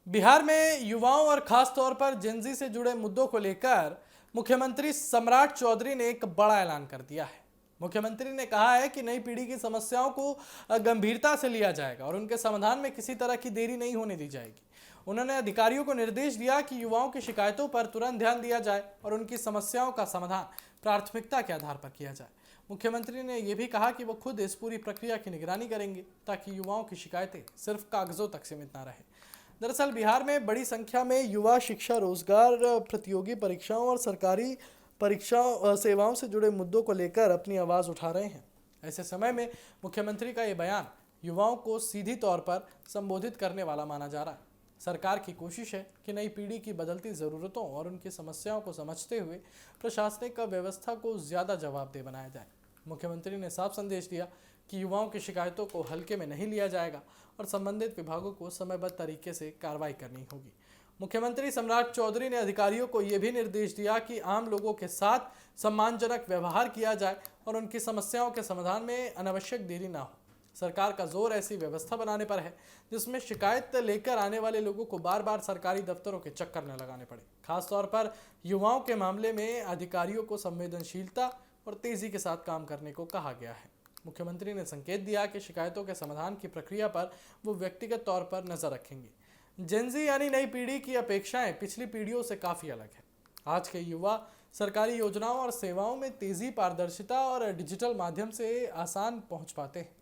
बिहार में युवाओं और खास तौर पर जेनजी से जुड़े मुद्दों को लेकर मुख्यमंत्री सम्राट चौधरी ने एक बड़ा ऐलान कर दिया है। मुख्यमंत्री ने कहा है कि नई पीढ़ी की समस्याओं को गंभीरता से लिया जाएगा और उनके समाधान में किसी तरह की देरी नहीं होने दी जाएगी। उन्होंने अधिकारियों को निर्देश दिया कि युवाओं की शिकायतों पर तुरंत ध्यान दिया जाए और उनकी समस्याओं का समाधान प्राथमिकता के आधार पर किया जाए। मुख्यमंत्री ने यह भी कहा कि वो खुद इस पूरी प्रक्रिया की निगरानी करेंगे ताकि युवाओं की शिकायतें सिर्फ कागजों तक सीमित न रहे। दरअसल बिहार में बड़ी संख्या में युवा शिक्षा, रोजगार, प्रतियोगी परीक्षाओं और सरकारी परीक्षा सेवाओं से जुड़े मुद्दों को लेकर अपनी आवाज़ उठा रहे हैं। ऐसे समय में मुख्यमंत्री का ये बयान युवाओं को सीधी तौर पर संबोधित करने वाला माना जा रहा है। सरकार की कोशिश है कि नई पीढ़ी की बदलती ज़रूरतों और उनकी समस्याओं को समझते हुए प्रशासनिक व्यवस्था को ज़्यादा जवाबदेह बनाया जाए। मुख्यमंत्री ने साफ संदेश दिया कि युवाओं की शिकायतों को हल्के में नहीं लिया जाएगा और संबंधित विभागों को समयबद्ध तरीके से कार्रवाई करनी होगी। मुख्यमंत्री सम्राट चौधरी ने अधिकारियों को यह भी निर्देश दिया कि आम लोगों के साथ सम्मानजनक व्यवहार किया जाए और उनकी समस्याओं के समाधान में अनावश्यक देरी ना हो। सरकार का जोर ऐसी व्यवस्था बनाने पर है जिसमें शिकायत लेकर आने वाले लोगों को बार बार सरकारी दफ्तरों के चक्कर न लगाने पड़े। खासतौर पर युवाओं के मामले में अधिकारियों को संवेदनशीलता और तेजी के साथ काम करने को कहा गया है। मुख्यमंत्री ने संकेत दिया कि शिकायतों के समाधान की प्रक्रिया पर वो व्यक्तिगत तौर पर नजर रखेंगे। जेनजी यानी नई पीढ़ी की अपेक्षाएं पिछली पीढ़ियों से काफ़ी अलग है। आज के युवा सरकारी योजनाओं और सेवाओं में तेज़ी, पारदर्शिता और डिजिटल माध्यम से आसान पहुंच पाते हैं।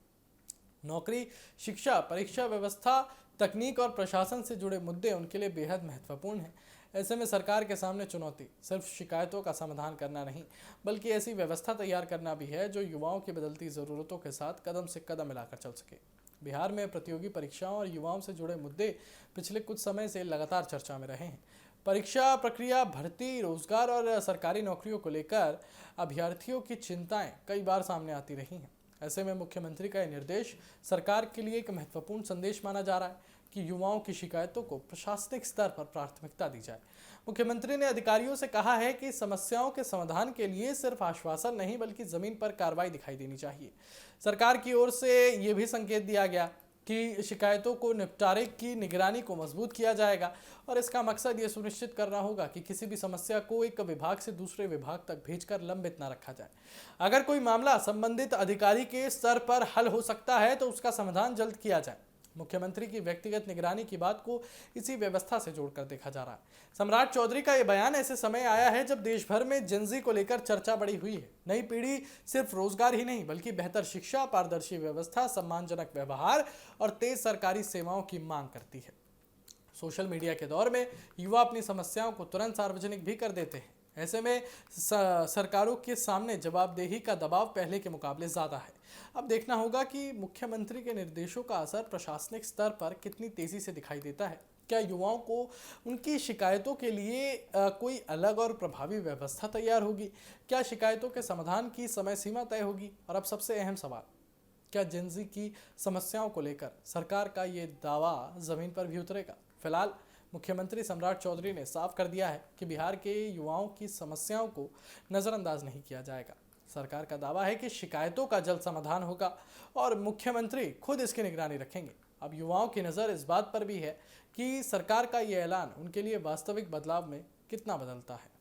नौकरी, शिक्षा, परीक्षा व्यवस्था, तकनीक और प्रशासन से जुड़े मुद्दे उनके लिए बेहद महत्वपूर्ण हैं। ऐसे में सरकार के सामने चुनौती सिर्फ शिकायतों का समाधान करना नहीं, बल्कि ऐसी व्यवस्था तैयार करना भी है जो युवाओं की बदलती ज़रूरतों के साथ कदम से कदम मिलाकर चल सके। बिहार में प्रतियोगी परीक्षाओं और युवाओं से जुड़े मुद्दे पिछले कुछ समय से लगातार चर्चा में रहे हैं। परीक्षा प्रक्रिया, भर्ती, रोजगार और सरकारी नौकरियों को लेकर अभ्यर्थियों की चिंताएं कई बार सामने आती रही हैं। ऐसे में मुख्यमंत्री का यह निर्देश सरकार के लिए एक महत्वपूर्ण संदेश माना जा रहा है कि युवाओं की शिकायतों को प्रशासनिक स्तर पर प्राथमिकता दी जाए। मुख्यमंत्री ने अधिकारियों से कहा है कि समस्याओं के समाधान के लिए सिर्फ आश्वासन नहीं बल्कि जमीन पर कार्रवाई दिखाई देनी चाहिए। सरकार की ओर से ये भी संकेत दिया गया कि शिकायतों को निपटारे की निगरानी को मजबूत किया जाएगा और इसका मकसद ये सुनिश्चित करना होगा कि किसी भी समस्या को एक विभाग से दूसरे विभाग तक भेजकर लंबित न रखा जाए। अगर कोई मामला संबंधित अधिकारी के स्तर पर हल हो सकता है तो उसका समाधान जल्द किया जाए। मुख्यमंत्री की व्यक्तिगत निगरानी की बात को इसी व्यवस्था से जोड़कर देखा जा रहा है। सम्राट चौधरी का यह बयान ऐसे समय आया है जब देश भर में जेनजी को लेकर चर्चा बढ़ी हुई है। नई पीढ़ी सिर्फ रोजगार ही नहीं बल्कि बेहतर शिक्षा, पारदर्शी व्यवस्था, सम्मानजनक व्यवहार और तेज सरकारी सेवाओं की मांग करती है। सोशल मीडिया के दौर में युवा अपनी समस्याओं को तुरंत सार्वजनिक भी कर देते हैं। ऐसे में सरकारों के सामने जवाबदेही का दबाव पहले के मुकाबले ज़्यादा है। अब देखना होगा कि मुख्यमंत्री के निर्देशों का असर प्रशासनिक स्तर पर कितनी तेज़ी से दिखाई देता है। क्या युवाओं को उनकी शिकायतों के लिए कोई अलग और प्रभावी व्यवस्था तैयार होगी? क्या शिकायतों के समाधान की समय सीमा तय होगी? और अब सबसे अहम सवाल, क्या जेनजी की समस्याओं को लेकर सरकार का ये दावा ज़मीन पर भी उतरेगा? फिलहाल मुख्यमंत्री सम्राट चौधरी ने साफ कर दिया है कि बिहार के युवाओं की समस्याओं को नज़रअंदाज नहीं किया जाएगा। सरकार का दावा है कि शिकायतों का जल्द समाधान होगा और मुख्यमंत्री खुद इसकी निगरानी रखेंगे। अब युवाओं की नज़र इस बात पर भी है कि सरकार का ये ऐलान उनके लिए वास्तविक बदलाव में कितना बदलता है।